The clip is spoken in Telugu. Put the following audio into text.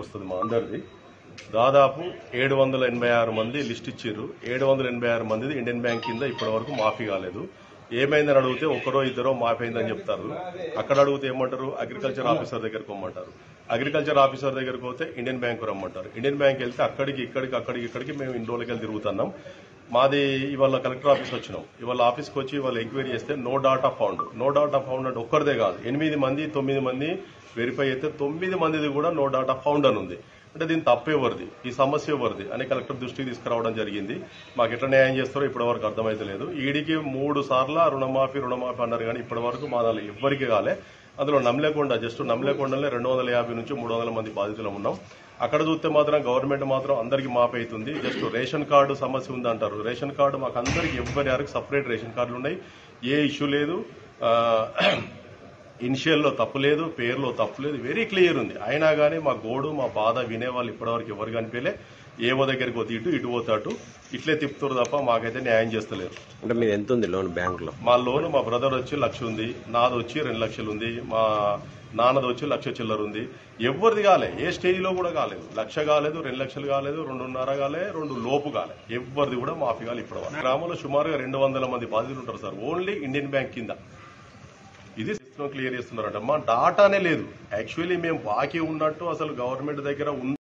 వస్తుంది మా అందరిది. దాదాపు 786 మంది లిస్ట్ ఇచ్చారు. 786 మందిది ఇండియన్ బ్యాంక్ కింద ఇప్పటి వరకు మాఫీ కాలేదు. ఏమైందని అడిగితే ఒకరో ఇద్దరో మాఫీ అయిందని చెప్తారు. అక్కడ అడిగితే ఏమంటారు, అగ్రికల్చర్ ఆఫీసర్ దగ్గరకు రమ్మంటారు. అగ్రికల్చర్ ఆఫీసర్ దగ్గరకు పోతే ఇండియన్ బ్యాంక్ రమ్మంటారు. ఇండియన్ బ్యాంక్ వెళ్తే అక్కడికి ఇక్కడికి మేము ఇన్ని రోజులకి వెళ్ళి తిరుగుతున్నాం. మాది ఇవాళ కలెక్టర్ ఆఫీస్ వచ్చినాం. ఇవాళ ఆఫీస్కి వచ్చి ఇవాళ ఎంక్వైరీ చేస్తే no data found. No data found అంటే ఒక్కరిదే కాదు, 8 మంది 9 మంది వెరిఫై అయితే 9 మందిది కూడా నో డాటా ఫౌండ్ అని ఉంది. అంటే దీని తప్పు ఎవరిది, ఈ సమస్య ఎవరిది అని కలెక్టర్ దృష్టికి తీసుకురావడం జరిగింది. మాకు ఎట్లా న్యాయం చేస్తారో ఇప్పటి వరకు అర్థమైతలేదు. ఈడికి 3 సార్లు రుణమాఫీ అన్నారు కానీ ఇప్పటి వరకు మా దానిలో ఎవ్వరికి కాలే. అందులో నమ్మలేకుండా జస్ట్ నమ్మలేకుండానే 250 నుంచి 300 మంది బాధితులు ఉన్నాం. అక్కడ చూస్తే మాత్రం గవర్నమెంట్ మాత్రం అందరికి మాఫీ అవుతుంది. జస్ట్ రేషన్ కార్డు సమస్య ఉందంటారు. రేషన్ కార్డు మాకు అందరికి ఎవరికి సపరేట్ రేషన్ కార్డులు ఉన్నాయి. ఏ ఇష్యూ లేదు. ఇనిషియల్లో తప్పు లేదు, పేరులో తప్పు లేదు, వెరీ క్లియర్ ఉంది. అయినా కానీ మా గోడు మా బాధ వినేవాళ్ళు ఇప్పటివరకు ఎవరు కనిపించలే. ఏవో దగ్గరికి పోతే ఇటు పోతాటు ఇట్లే తిప్పుతారు తప్ప మాకైతే న్యాయం చేస్తలేరు. అంటే మీరు ఎంత ఉంది లోన్ బ్యాంక్ లో? మా లోన్ మా బ్రదర్ వచ్చి 1 లక్ష ఉంది, నాది వచ్చి 2 లక్షలు ఉంది, మా నాన్నది వచ్చి 1 లక్ష చిల్లర ఉంది. ఎవరిది కాలే, ఏ స్టేజ్ లో కూడా కాలేదు. 1 లక్ష కాలేదు, 2 లక్షలు కాలేదు, 2.5 కాలే, 2 లోపు కాలే. ఎవరిది కూడా మాఫీ కాలే. ఇప్పుడు గ్రామంలో సుమారుగా 200 మంది బాధితులు ఉంటారు సార్, ఓన్లీ ఇండియన్ బ్యాంక్ కింద. ఇది క్లియర్ చేస్తున్నారంట. మా డాటానే లేదు. యాక్చువల్లీ మేము బాకీ ఉన్నట్టు అసలు గవర్నమెంట్ దగ్గర